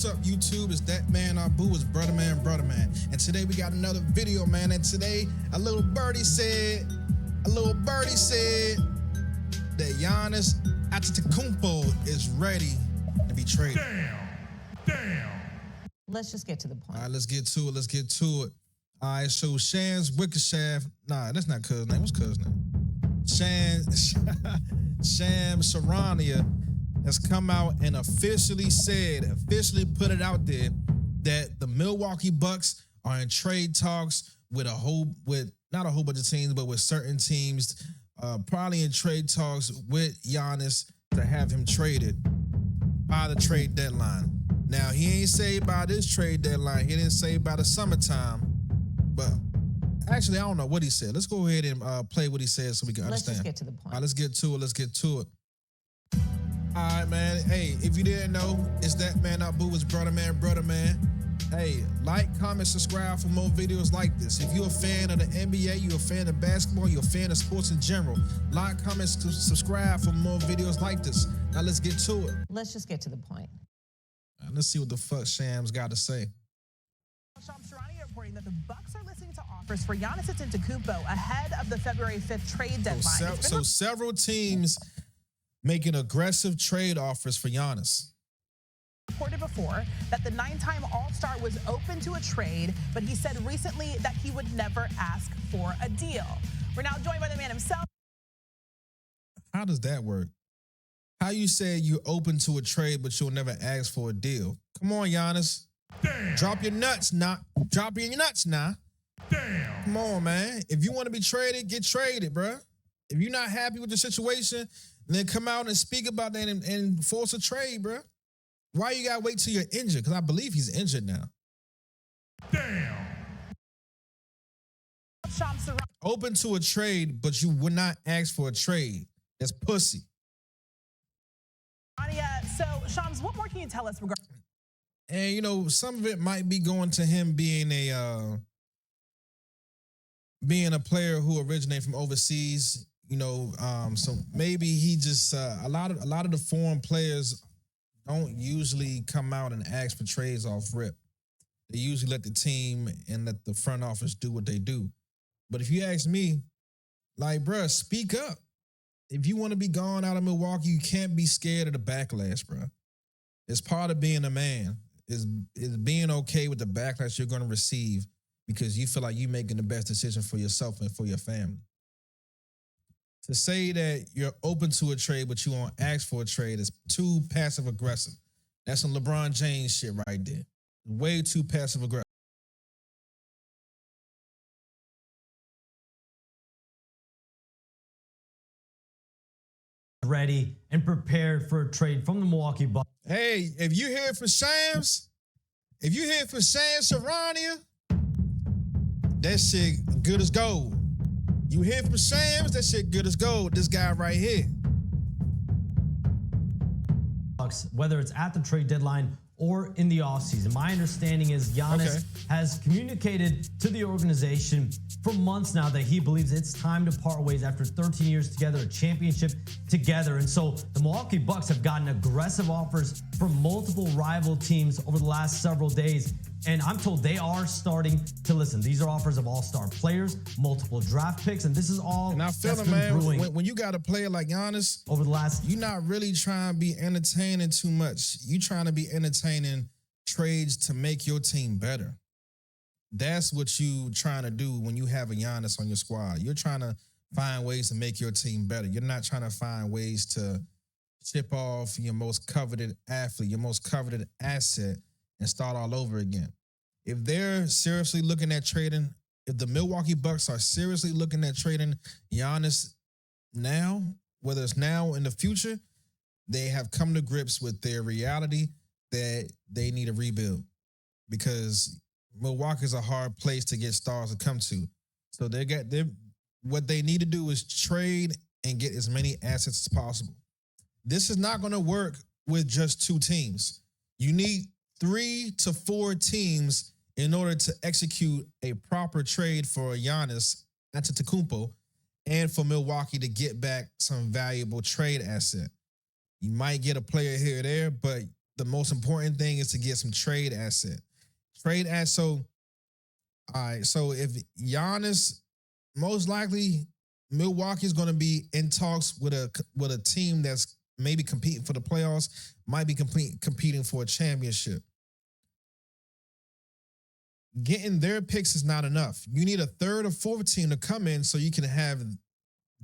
What's up, YouTube? It's that man, Abu. It's brother man. And today we got another video, man. And today a little birdie said that Giannis Antetokounmpo is ready to be traded. Damn. Let's just get to the point. All right, let's get to it. All right, so Shan's Wickershaft. Nah, that's not cuz name. What's cuz name? Sham Charania has come out and officially put it out there that the Milwaukee Bucks are in trade talks with not a whole bunch of teams, but with certain teams, probably in trade talks with Giannis to have him traded by the trade deadline. Now, he ain't say by this trade deadline. He didn't say by the summertime, but actually, I don't know what he said. Let's go ahead and play what he said so we can understand. Let's just get to the point. All right, let's get to it. All right, man. Hey, if you didn't know, it's that man Abu. It's brother man. Hey, like, comment, subscribe for more videos like this. If you're a fan of the NBA, you're a fan of basketball, you're a fan of sports in general, like, comment, subscribe for more videos like this. Now let's get to it. Let's just get to the point. Right, let's see what the fuck Sham's got to say. Shams Charania reporting that the Bucks are listening to offers for Giannis Antetokounmpo ahead of the February 5th trade deadline. So several teams making aggressive trade offers for Giannis. Reported before that the 9-time All-Star was open to a trade, but he said recently that he would never ask for a deal. We're now joined by the man himself. How does that work? How you say you're open to a trade, but you'll never ask for a deal? Come on, Giannis. Damn. Drop your nuts now. Damn. Come on, man. If you want to be traded, get traded, bro. If you're not happy with the situation, then come out and speak about that and force a trade, bro. Why you gotta wait till you're injured? Because I believe he's injured now. Damn. Open to a trade, but you would not ask for a trade. That's pussy. So, Shams, what more can you tell us regarding? And, you know, some of it might be going to him being a player who originated from overseas. You know, so maybe he just a lot of the foreign players don't usually come out and ask for trades off rip. They usually let the team and let the front office do what they do. But if you ask me, like, bruh, speak up. If you want to be gone out of Milwaukee, you can't be scared of the backlash, bruh. It's part of being a man. Is being okay with the backlash you're going to receive because you feel like you're making the best decision for yourself and for your family. To say that you're open to a trade but you won't ask for a trade is too passive aggressive. That's some LeBron James shit right there. Way too passive aggressive. Ready and prepared for a trade from the Milwaukee Bucks. Hey, if you hear from Shams Charania, that shit good as gold. You hear from Shams, that shit good as gold. This guy right here. Whether it's at the trade deadline or in the offseason. My understanding is Giannis has communicated to the organization for months now that he believes it's time to part ways after 13 years together, a championship together. And so the Milwaukee Bucks have gotten aggressive offers from multiple rival teams over the last several days. And I'm told they are starting to listen. These are offers of all-star players, multiple draft picks, and this is all and I feel that's it, been brewing when you got a player like Giannis, over the last, you're not really trying to be entertaining too much. You're trying to be entertaining trades to make your team better. That's what you trying to do when you have a Giannis on your squad. You're trying to find ways to make your team better. You're not trying to find ways to chip off your most coveted athlete, your most coveted asset, and start all over again. If they're seriously looking at trading, if the Milwaukee Bucks are seriously looking at trading Giannis now, whether it's now or in the future, they have come to grips with their reality that they need a rebuild because Milwaukee is a hard place to get stars to come to. So what they need to do is trade and get as many assets as possible. This is not going to work with just two teams. You need 3 to 4 teams in order to execute a proper trade for Giannis Antetokounmpo and for Milwaukee to get back some valuable trade asset. You might get a player here or there, but the most important thing is to get some trade asset. So, all right. So if Giannis, most likely Milwaukee is going to be in talks with a team that's maybe competing for the playoffs, might be competing for a championship. Getting their picks is not enough. You need a third or fourth team to come in so you can have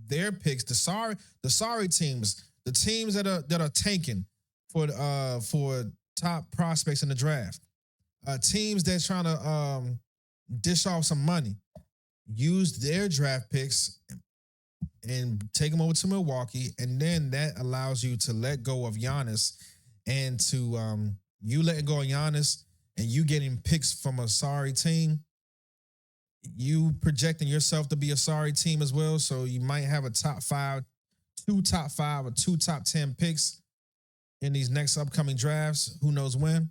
their picks. The sorry teams, the teams that are tanking for top prospects in the draft, teams that's trying to dish off some money, use their draft picks and take them over to Milwaukee, and then that allows you to let go of Giannis, and to you letting go of Giannis and you getting picks from a sorry team, you projecting yourself to be a sorry team as well. So you might have a top 5, 2 top 5, or 2 top 10 picks in these next upcoming drafts. Who knows when?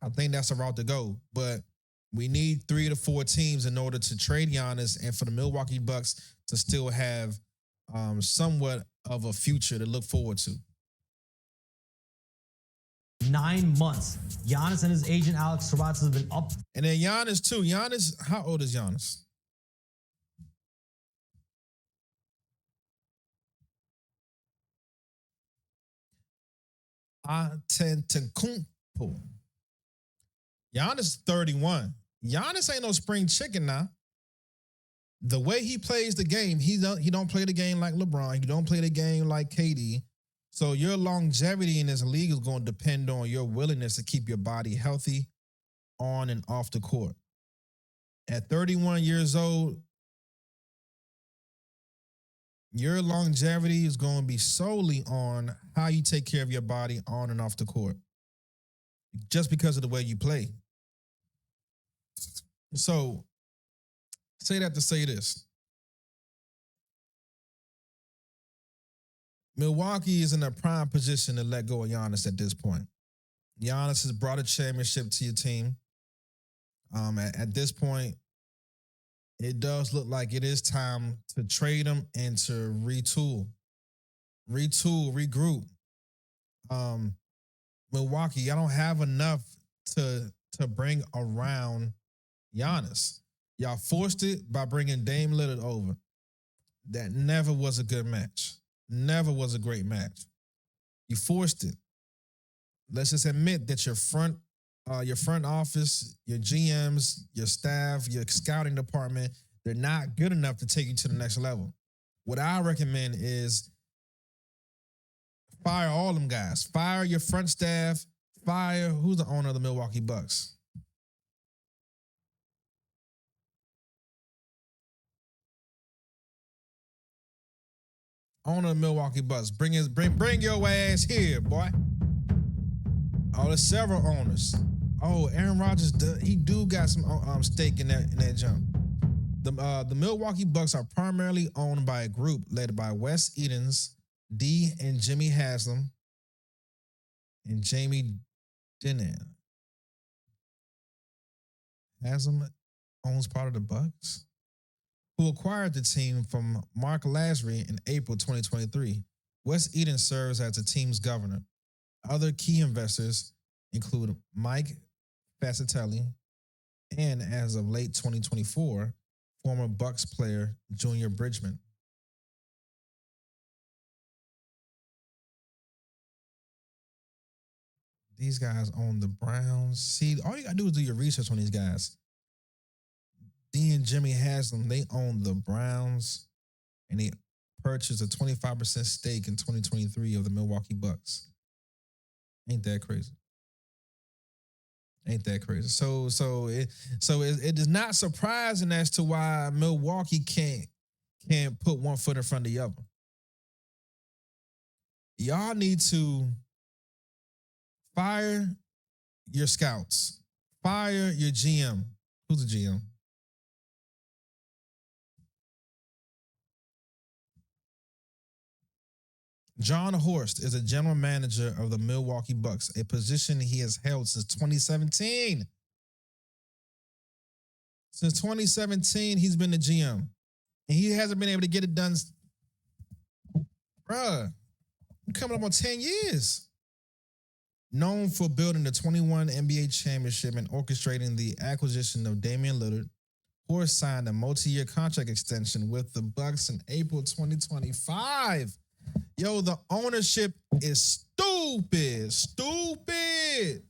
I think that's the route to go. But we need 3 to 4 teams in order to trade Giannis and for the Milwaukee Bucks to still have somewhat of a future to look forward to. 9 months. Giannis and his agent Alex Saratsas have been up. And then Giannis too. Giannis, how old is Giannis? Antetokounmpo. Giannis is 31. Giannis ain't no spring chicken now. The way he plays the game, he don't play the game like LeBron. He don't play the game like KD. So your longevity in this league is going to depend on your willingness to keep your body healthy on and off the court. At 31 years old, your longevity is going to be solely on how you take care of your body on and off the court, just because of the way you play. So, say that to say this. Milwaukee is in a prime position to let go of Giannis at this point. Giannis has brought a championship to your team. At this point, it does look like it is time to trade him and to regroup. Milwaukee, y'all don't have enough to bring around Giannis. Y'all forced it by bringing Dame Lillard over. That never was a good match. Never was a great match. You forced it. Let's just admit that your front office, your GMs, your staff, your scouting department, they're not good enough to take you to the next level. What I recommend is fire all them guys. Fire your front staff. Fire who's the owner of the Milwaukee Bucks? Owner of the Milwaukee Bucks. Bring your ass here, boy. Oh, there's several owners. Oh, Aaron Rodgers, he got some stake in that jump. The Milwaukee Bucks are primarily owned by a group led by Wes Edens, D and Jimmy Haslem, and Jamie Dinan. Haslem owns part of the Bucks, who acquired the team from Mark Lasry in April 2023. Wes Edens serves as the team's governor. Other key investors include Mike Fascitelli and, as of late 2024, former Bucks player Junior Bridgman. These guys own the Browns. See, all you gotta do is do your research on these guys. D and Jimmy Haslem, they own the Browns, and they purchased a 25% stake in 2023 of the Milwaukee Bucks. Ain't that crazy? Ain't that crazy? So it is not surprising as to why Milwaukee can't put one foot in front of the other. Y'all need to fire your scouts. Fire your GM. Who's the GM? John Horst is a general manager of the Milwaukee Bucks, a position he has held since 2017. Since 2017, he's been the GM. And he hasn't been able to get it done. Bruh, coming up on 10 years. known for building the 21 NBA championship and orchestrating the acquisition of Damian Lillard, Horst signed a multi-year contract extension with the Bucks in April 2025. Yo, the ownership is stupid. Stupid.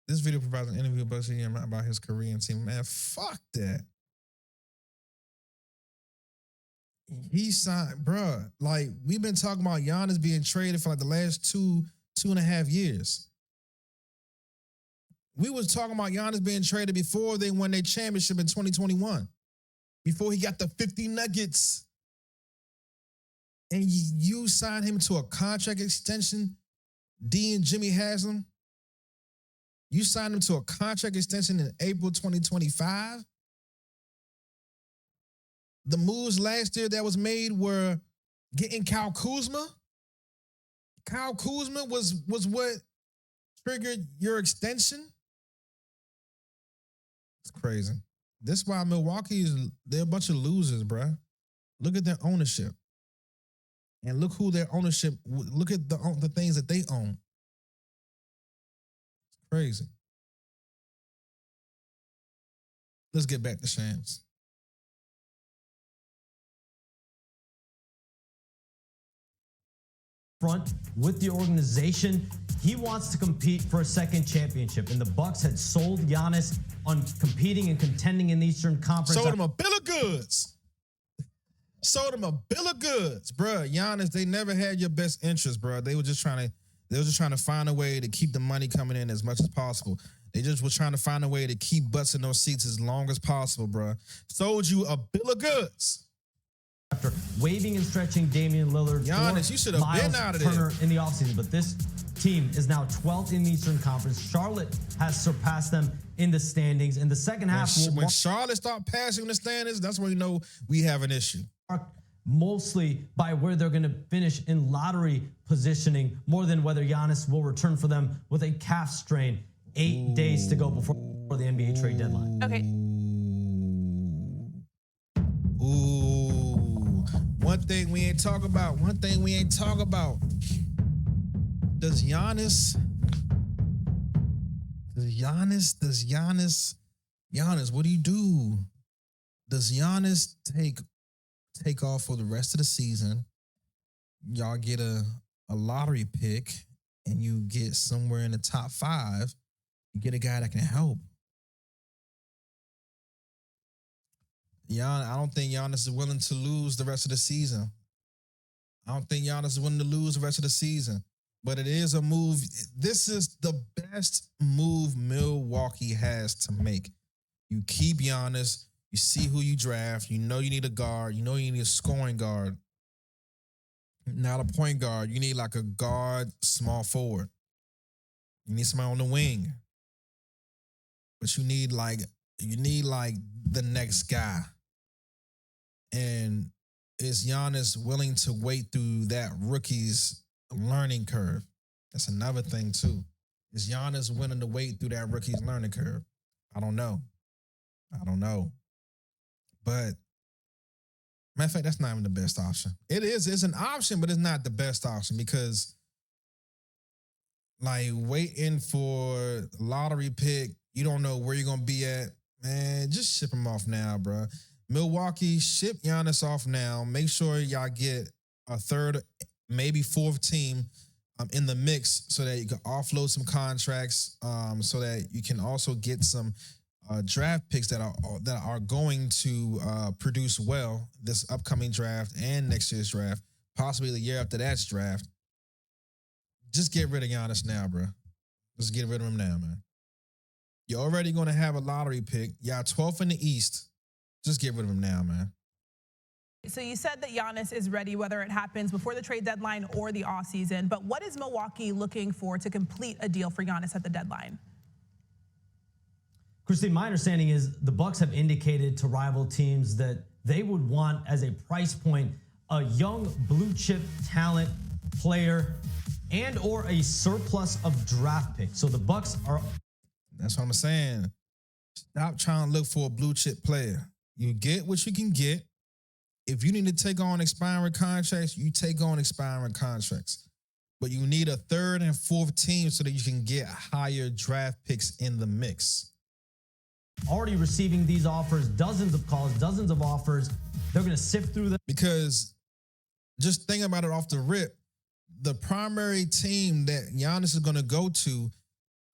This video provides an interview with Bucks about his Korean team. Man, fuck that. He signed, bruh. Like, we've been talking about Giannis being traded for like the last two and a half years. We was talking about Giannis being traded before they won their championship in 2021. Before he got the 50 Nuggets. And you signed him to a contract extension, D and Jimmy Haslem. You signed him to a contract extension in April 2025. The moves last year that was made were getting Kyle Kuzma. Kyle Kuzma was what triggered your extension. It's crazy. This is why Milwaukee they're a bunch of losers, bruh. Look at their ownership. And look who their ownership, look at the things that they own. It's crazy. Let's get back to Shams. Front with the organization. He wants to compete for a second championship, and the Bucks had sold Giannis on competing and contending in the Eastern Conference. Sold him a bill of goods. Sold him a bill of goods, bruh. Giannis, they never had your best interest, bruh. They were just trying to find a way to keep the money coming in as much as possible. They just were trying to find a way to keep butts in those seats as long as possible, bruh. Sold you a bill of goods. After waving and stretching Damian Lillard, Giannis, you should have been out of there. In the offseason, but this team is now 12th in the Eastern Conference. Charlotte has surpassed them in the standings. In the second half, when Charlotte start passing in the standings, that's when you know we have an issue. Mostly by where they're going to finish in lottery positioning, more than whether Giannis will return for them with a calf strain. 8 days to go before the NBA trade deadline. Okay. One thing we ain't talk about. Does Giannis, what do you do? Does Giannis take off for the rest of the season? Y'all get a lottery pick and you get somewhere in the top 5. You get a guy that can help. I don't think Giannis is willing to lose the rest of the season. But it is a move. This is the best move Milwaukee has to make. You keep Giannis. You see who you draft. You know you need a guard. You know you need a scoring guard. Not a point guard. You need like a guard, small forward. You need somebody on the wing. But you need like the next guy. And is Giannis willing to wait through that rookie's learning curve? That's another thing too. Is Giannis willing to wait through that rookie's learning curve? I don't know. But matter of fact, that's not even the best option. It's an option, but it's not the best option because like waiting for lottery pick, you don't know where you're gonna be at. Man, just ship him off now, bro. Milwaukee, ship Giannis off now. Make sure y'all get a third, maybe fourth team in the mix so that you can offload some contracts, so that you can also get some draft picks that are going to produce well this upcoming draft and next year's draft, possibly the year after that's draft. Just get rid of Giannis now, bro. Just get rid of him now, man. You're already going to have a lottery pick. Y'all 12th in the East. Just get rid of him now, man. So you said that Giannis is ready, whether it happens before the trade deadline or the offseason. But what is Milwaukee looking for to complete a deal for Giannis at the deadline? Christine, my understanding is the Bucks have indicated to rival teams that they would want as a price point a young blue chip talent player and or a surplus of draft picks. So the Bucks are. That's what I'm saying. Stop trying to look for a blue chip player. You get what you can get. if you need to take on expiring contracts, you take on expiring contracts. But you need a third and fourth team so that you can get higher draft picks in the mix. Already receiving these offers, dozens of calls, dozens of offers. They're going to sift through them. Because just think about it off the rip, the primary team that Giannis is going to go to,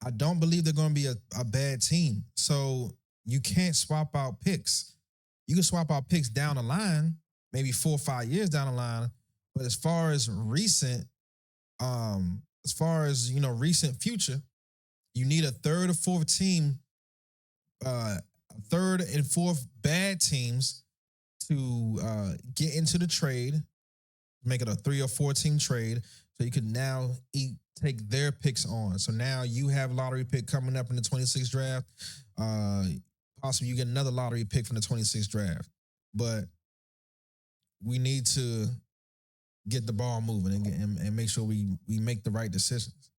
I don't believe they're going to be a bad team. So you can't swap out picks. You can swap out picks down the line, maybe 4 or 5 years down the line. But as far as recent, recent future, you need a third or fourth team, third and fourth bad teams to get into the trade, make it a 3 or 4 team trade, so you can now take their picks on. So now you have a lottery pick coming up in the 26th draft. Possibly you get another lottery pick from the 26th draft. But we need to get the ball moving and make sure we make the right decisions.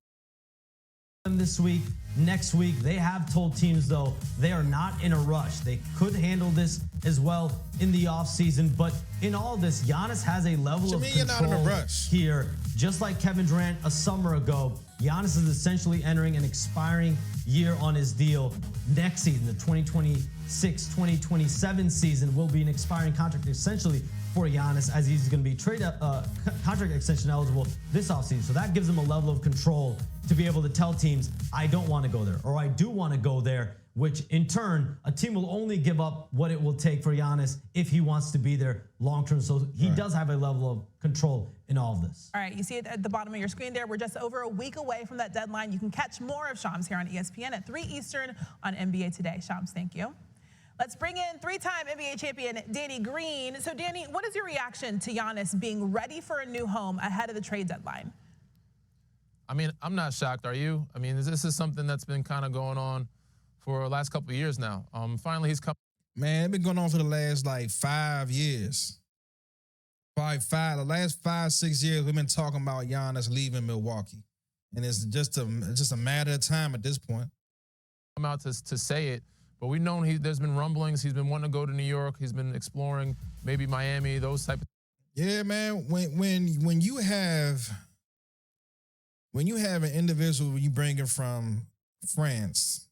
This week, next week, they have told teams, though, they are not in a rush. They could handle this as well in the offseason. But in all this, Giannis has a level of control you're not in a rush here. Just like Kevin Durant a summer ago, Giannis is essentially entering an expiring year on his deal. Next season, the 2026-2027 season, will be an expiring contract essentially for Giannis, as he's going to be contract extension eligible this offseason. So that gives him a level of control to be able to tell teams, I don't want to go there, or I do want to go there, which in turn, a team will only give up what it will take for Giannis if he wants to be there long-term. So he does have a level of control in all of this. All right, you see it at the bottom of your screen there. We're just over a week away from that deadline. You can catch more of Shams here on ESPN at 3 Eastern on NBA Today. Shams, thank you. Let's bring in 3-time NBA champion Danny Green. So, Danny, what is your reaction to Giannis being ready for a new home ahead of the trade deadline? I mean, I'm not shocked. Are you? I mean, this is something that's been kind of going on for the last couple of years now. Finally, he's come. Man, it's been going on for the last, 5 years. The last 5-6 years, we've been talking about Giannis leaving Milwaukee. And it's just a matter of time at this point. Come out to say it. But we've known there's been rumblings. He's been wanting to go to New York. He's been exploring maybe Miami, those type of. Yeah, man. When you have an individual you bring him from France,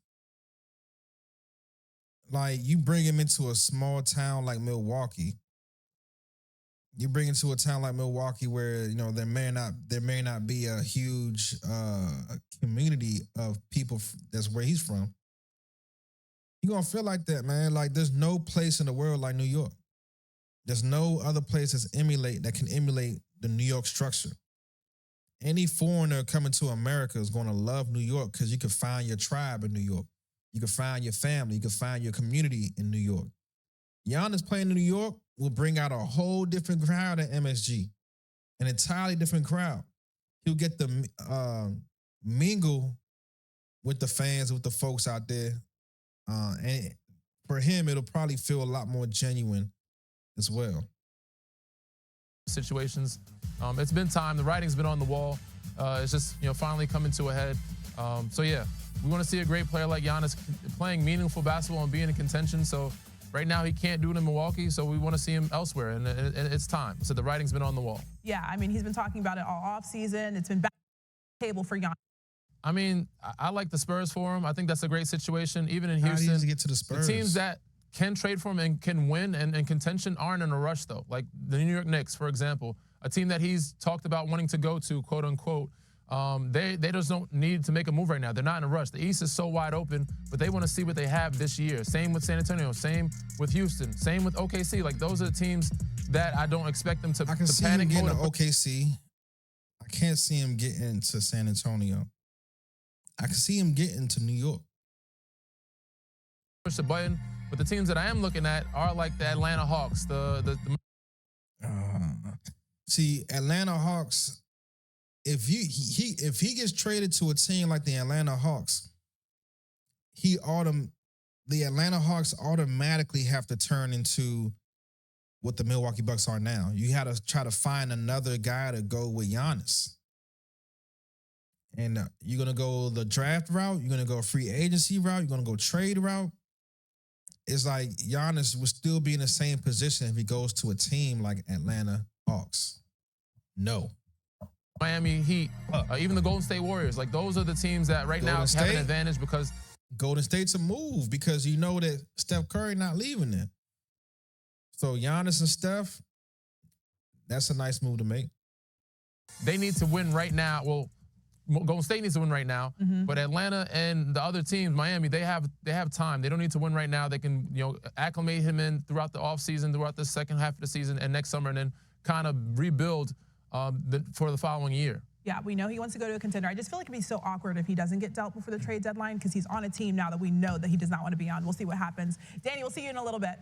like you bring him into a small town like Milwaukee. You bring him to a town like Milwaukee where there may not be a huge community of people that's where he's from. You're going to feel like that, man. Like, there's no place in the world like New York. There's no other place that can emulate the New York structure. Any foreigner coming to America is going to love New York because you can find your tribe in New York. You can find your family. You can find your community in New York. Giannis playing in New York will bring out a whole different crowd at MSG, an entirely different crowd. He'll get to mingle with the fans, with the folks out there. And for him, it'll probably feel a lot more genuine as well. Situations. It's been time. The writing's been on the wall. It's just finally coming to a head. So yeah, we want to see a great player like Giannis playing meaningful basketball and being in contention. So right now he can't do it in Milwaukee, so we want to see him elsewhere, and it's time. So the writing's been on the wall. Yeah, I mean, he's been talking about it all offseason. It's been back on the table for Giannis. I mean, I like the Spurs for him. I think that's a great situation. Even in Houston, how do you get to the Spurs? The teams that can trade for him and can win and contention aren't in a rush, though. Like the New York Knicks, for example, a team that he's talked about wanting to go to, quote unquote. They just don't need to make a move right now. They're not in a rush. The East is so wide open, but they want to see what they have this year. Same with San Antonio. Same with Houston. Same with OKC. Like those are the teams that I don't expect them to panic. I can see him getting to OKC. I can't see him getting to San Antonio. I can see him getting to New York. Push the button, but the teams that I am looking at are like the Atlanta Hawks. See, Atlanta Hawks. If he gets traded to a team like the Atlanta Hawks, the Atlanta Hawks automatically have to turn into what the Milwaukee Bucks are now. You had to try to find another guy to go with Giannis. And you're going to go the draft route, you're going to go a free agency route, you're going to go trade route. it's like Giannis would still be in the same position if he goes to a team like Atlanta Hawks. No. Miami Heat, even the Golden State Warriors, like those are the teams that right now have an advantage because Golden State's a move because you know that Steph Curry not leaving there. So Giannis and Steph, that's a nice move to make. they need to win right now. Well, Golden State needs to win right now, but Atlanta and the other teams, Miami, they have time. They don't need to win right now. They can acclimate him in throughout the offseason, throughout the second half of the season and next summer, and then kind of rebuild for the following year. Yeah, we know he wants to go to a contender. I just feel like it'd be so awkward if he doesn't get dealt before the trade deadline because he's on a team now that we know that he does not want to be on. We'll see what happens. Danny, we'll see you in a little bit.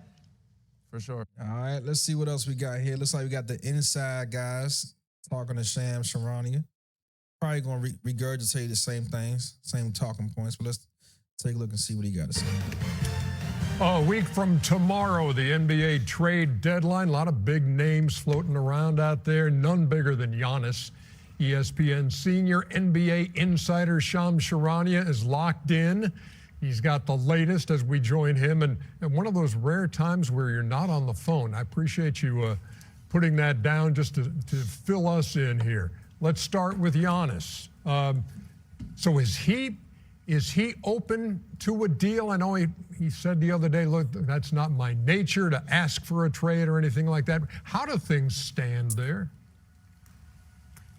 For sure. All right, let's see what else we got here. Looks like we got the inside guys talking to Shams Charania. Probably going to regurgitate the same things, same talking points, but let's take a look and see what he got to say. A week from tomorrow, the NBA trade deadline. A lot of big names floating around out there, none bigger than Giannis. ESPN senior NBA insider Shams Charania is locked in. He's got the latest as we join him. And one of those rare times where you're not on the phone. I appreciate you putting that down just to fill us in here. Let's start with Giannis. So is he open to a deal? I know he said the other day, look, that's not my nature to ask for a trade or anything like that. How do things stand there?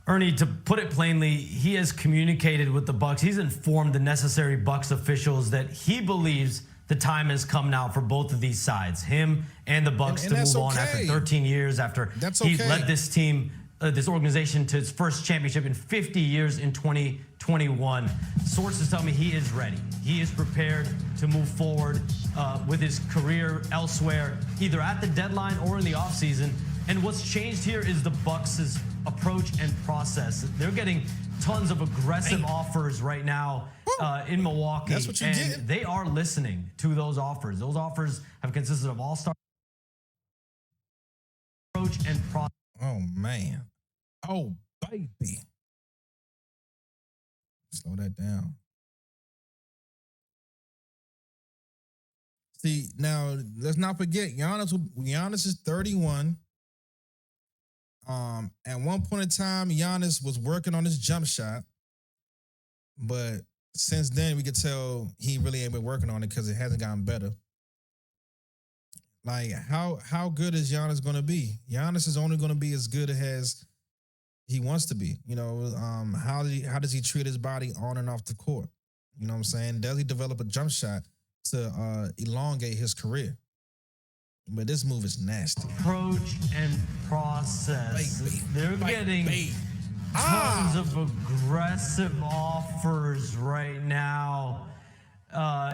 Ernie, to put it plainly, he has communicated with the Bucks. He's informed the necessary Bucks officials that he believes the time has come now for both of these sides, him and the Bucks, to move on after 13 years, after he led this team, this organization, to its first championship in 50 years in 2021. Sources tell me he is ready. He is prepared to move forward with his career elsewhere, either at the deadline or in the offseason. And what's changed here is the Bucks' approach and process. They're getting tons of aggressive offers right now in Milwaukee. That's what you're getting. They are listening to those offers. Those offers have consisted of all-star approach and process. Oh, man. Oh, baby. Slow that down. See, now, let's not forget, Giannis is 31. At one point in time, Giannis was working on his jump shot, but since then we could tell he really ain't been working on it because it hasn't gotten better. Like, how good is Giannis going to be? Giannis is only going to be as good as he wants to be. How does he treat his body on and off the court? You know what I'm saying? Does he develop a jump shot to elongate his career? But this move is nasty. Approach and process. They're getting tons of aggressive offers right now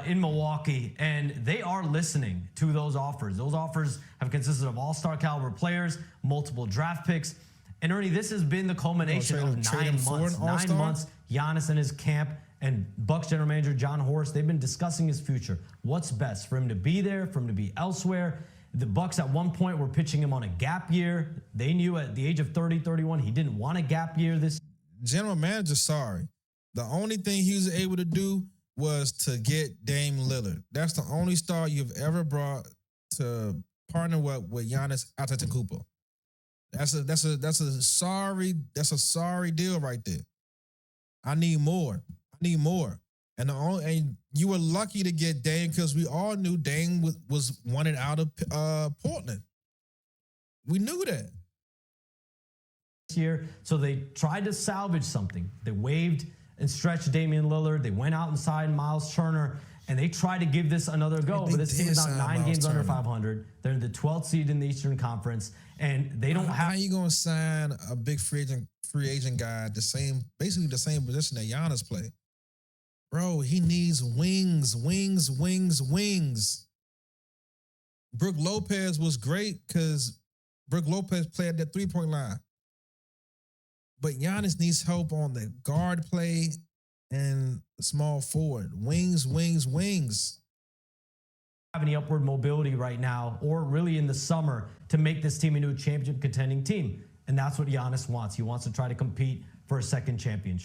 in Milwaukee, and they are listening to those offers. Those offers have consisted of all-star caliber players, multiple draft picks. And Ernie, this has been the culmination of 9 months. 9 months, Giannis and his camp and Bucks general manager John Horst, they've been discussing his future. What's best for him to be there, for him to be elsewhere? The Bucks at one point were pitching him on a gap year. They knew at the age of 30, 31, he didn't want a gap year this. General manager, sorry. The only thing he was able to do was to get Dame Lillard. That's the only star you've ever brought to partner with Giannis Antetokounmpo. That's a sorry deal right there. I need more. And you were lucky to get Dame because we all knew Dame was wanted out of Portland. We knew that. Year, so they tried to salvage something. They waived and stretched Damian Lillard. They went out and signed Miles Turner, and they tried to give this another go. But this team is now 9 games under 500. They're the 12th seed in the Eastern Conference, and they don't have. How are you going to sign a big free agent guy basically the same position that Giannis played? Bro, he needs wings. Brook Lopez was great because Brook Lopez played at that three-point line. But Giannis needs help on the guard play and small forward. Wings. Have any upward mobility right now or really in the summer to make this team into a championship contending team. And that's what Giannis wants. He wants to try to compete for a second championship.